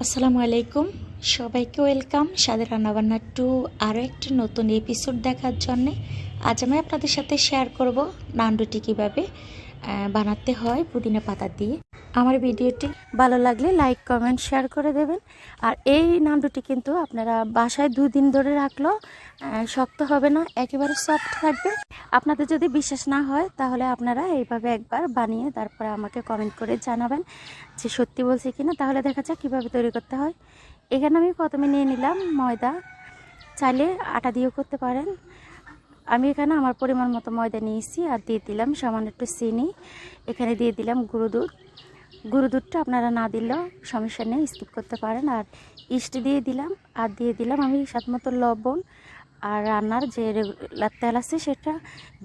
আসসালামু আলাইকুম, সবাইকে ওয়েলকাম স্বাদের রান্নাবান্না টু আরও একটি নতুন এপিসোড দেখার জন্যে। আজ আমি আপনাদের সাথে শেয়ার করব নান রুটি কীভাবে বানাতে হয় পুদিনা পাতা দিয়ে। আমার ভিডিওটি ভালো লাগলে লাইক কমেন্ট শেয়ার করে দেবেন। আর এই নান রুটি কিন্তু আপনারা বাসায় 2 দিন ধরে রাখলেও শক্ত হবে না, একেবারে সফট থাকবে। আপনাদের যদি বিশ্বাস না হয় তাহলে আপনারা এইভাবে একবার বানিয়ে তারপরে আমাকে কমেন্ট করে জানাবেন যে সত্যি বলছি কিনা। তাহলে দেখা যাক কীভাবে তৈরি করতে হয়। এখানে আমি প্রথমে নিয়ে নিলাম ময়দা, চাইলে আটা দিয়েও করতে পারেন। আমি এখানে আমার পরিমাণ মতো ময়দা নিয়েছি আর দিয়ে দিলাম সামান্য একটু চিনি। এখানে দিয়ে দিলাম গুঁড়ো দুধটা আপনারা না দিলেও সমস্যা নেই, স্কিপ করতে পারেন। আর ইস্ট দিয়ে দিলাম আর দিয়ে দিলাম আমি স্বাদ মতো লবণ। আর রান্নার যে রেগুলার তেল আছে সেটা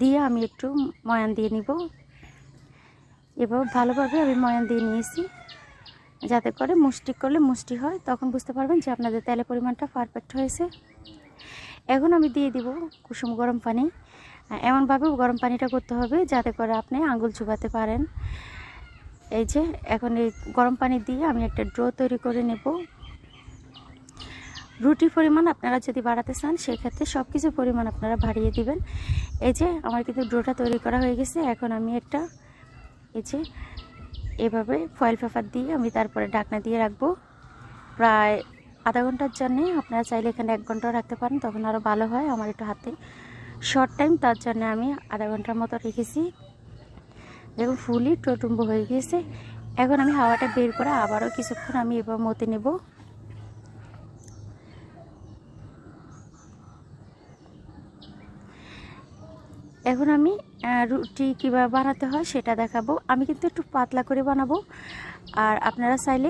দিয়ে আমি একটু ময়ান দিয়ে নিব। এবার ভালোভাবে আমি ময়ান দিয়ে নিয়েছি যাতে করে মুষ্টি করলে মুষ্টি হয়, তখন বুঝতে পারবেন যে আপনাদের তেলের পরিমাণটা পারফেক্ট হয়েছে। এখন আমি দিয়ে দিব কুসুম গরম পানি। এমনভাবে গরম পানিটা করতে হবে যাতে করে আপনি আঙুল চুবাতে পারেন। এই যে এখন এই গরম পানি দিয়ে আমি একটা ডো তৈরি করে নেব। রুটির পরিমাণ আপনারা যদি বাড়াতে চান সেক্ষেত্রে সব কিছু পরিমাণ আপনারা বাড়িয়ে দিবেন। এই যে আমার কিন্তু ডোটা তৈরি করা হয়ে গেছে। এখন আমি একটা এই যে এভাবে ফয়েল পেপার দিয়ে আমি তারপরে ঢাকনা দিয়ে রাখবো প্রায় আধা ঘন্টার জন্য। আপনারা চাইলে এখানে 1 ঘন্টাও রাখতে পারেন, তখন আরও ভালো হয়। আমার একটু হাতে শর্ট টাইম, তার জন্য আমি আধা ঘন্টার মতো রেখেছি। দেখুন ফুলই টুম্ব হয়ে গিয়েছে। এখন আমি হাওয়াটা বের করে আবারও কিছুক্ষণ আমি এবার মতে নেব। এখন আমি রুটি কীভাবে বানাতে হয় সেটা দেখাবো। আমি কিন্তু একটু পাতলা করে বানাবো, আর আপনারা চাইলে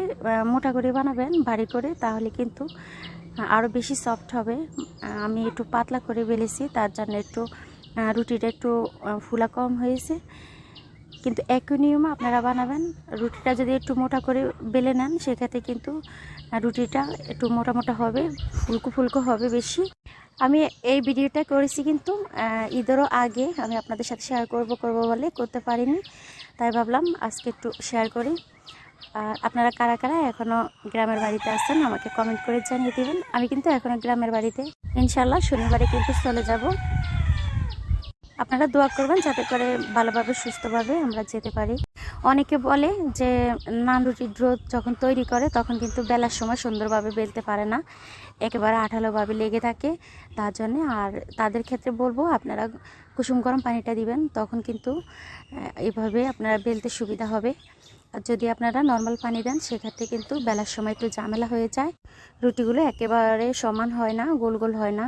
মোটা করে বানাবেন, ভারী করে, তাহলে কিন্তু আরও বেশি সফট হবে। আমি একটু পাতলা করে বেলেছি, তার জন্য একটু রুটিটা একটু ফুলা কম হয়েছে। কিন্তু একই নিয়মে আপনারা বানাবেন। রুটিটা যদি একটু মোটা করে বেলে নেন সেক্ষেত্রে কিন্তু রুটিটা একটু মোটা মোটা হবে, ফুলকো ফুলকো হবে বেশি। আমি এই ভিডিওটা করেছি কিন্তু ঈদেরও আগে, আমি আপনাদের সাথে শেয়ার করব বলে করতে পারিনি, তাই ভাবলাম আজকে একটু শেয়ার করি। আর আপনারা কারা কারা এখনও গ্রামের বাড়িতে আসছেন আমাকে কমেন্ট করে জানিয়ে দেবেন। আমি কিন্তু এখনও গ্রামের বাড়িতে, ইনশাল্লাহ শনিবারে কিন্তু চলে যাব। আপনারা দোয়া করবেন যাতে করে ভালোভাবে সুস্থভাবে আমরা যেতে পারি। অনেকে বলে যে নান রুটির ডো যখন তৈরি করে তখন কিন্তু বেলার সময় সুন্দরভাবে বেলতে পারে না, একেবারে আঠালোভাবে লেগে থাকে। তার জন্যে আর তাদের ক্ষেত্রে বলবো আপনারা কুসুম গরম পানিটা দিবেন, তখন কিন্তু এভাবে আপনারা বেলতে সুবিধা হবে। আর যদি আপনারা নর্মাল পানি দেন সেক্ষেত্রে কিন্তু বেলার সময় একটু ঝামেলা হয়ে যায়, রুটিগুলো একেবারে সমান হয় না, গোল গোল হয় না,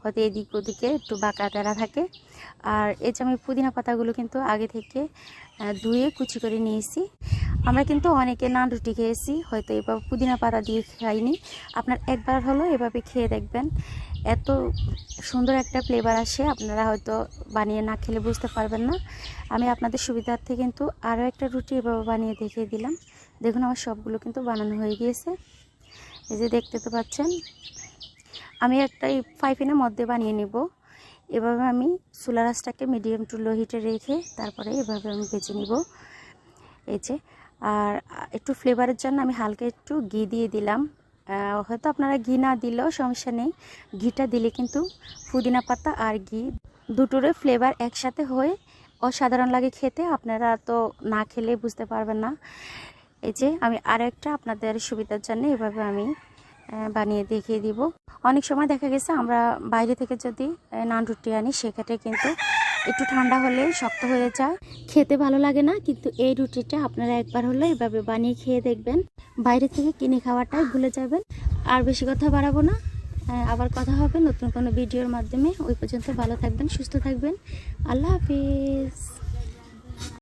হয়তো এদিক ওদিকে একটু বাঁকা তেরা থাকে। আর এই যে আমি পুদিনা পাতাগুলো কিন্তু আগে থেকে ধুয়ে কুচি করে নিয়েছি। আমরা কিন্তু অনেকে নান রুটি খেয়েছি, হয়তো এবার পুদিনা পাতা দিয়ে খাইনি। আপনার একবার হলো এভাবে খেয়ে দেখবেন, এত সুন্দর একটা ফ্লেভার আসে, আপনারা হয়তো বানিয়ে না খেলে বুঝতে পারবেন না। আমি আপনাদের সুবিধার্থে কিন্তু আরও একটা রুটি এভাবে বানিয়ে দেখিয়ে দিলাম। দেখুন আমার সবগুলো কিন্তু বানানো হয়ে গিয়েছে। এই যে দেখতে তো পাচ্ছেন, আমি একটা পাইপিনের মধ্যে বানিয়ে নেব। এভাবে আমি চুলার আঁচটাকে মিডিয়াম টু লো হিটে রেখে তারপরে এভাবে আমি ভেজে নিব। এই যে আর একটু ফ্লেভারের জন্য আমি হালকা একটু ঘি দিয়ে দিলাম। হয়তো আপনারা ঘি না দিলেও সমস্যা নেই, ঘিটা দিলে কিন্তু পুদিনা পাতা আর ঘি দুটোরে ফ্লেভার একসাথে হয়ে অসাধারণ লাগে খেতে। আপনারা তো না খেলে বুঝতে পারবেন না। এই যে আমি আরেকটা আপনাদের সুবিধার জন্য এভাবে আমি বানিয়ে দেখিয়ে দিব। অনেক সময় দেখা গেছে আমরা বাইরে থেকে যদি নান রুটি আনি সেক্ষেত্রে কিন্তু একটু ঠান্ডা হলে শক্ত হয়ে যায়, খেতে ভালো লাগে না। কিন্তু এই রুটিটা আপনারা একবার হলে এভাবে বানিয়ে খেয়ে দেখবেন, বাইরে থেকে কিনে খাওয়াটাই ভুলে যাবেন। আর বেশি কথা বাড়াবো না, আবার কথা হবে নতুন কোনো ভিডিওর মাধ্যমে। ওই পর্যন্ত ভালো থাকবেন, সুস্থ থাকবেন। আল্লাহ হাফিজ।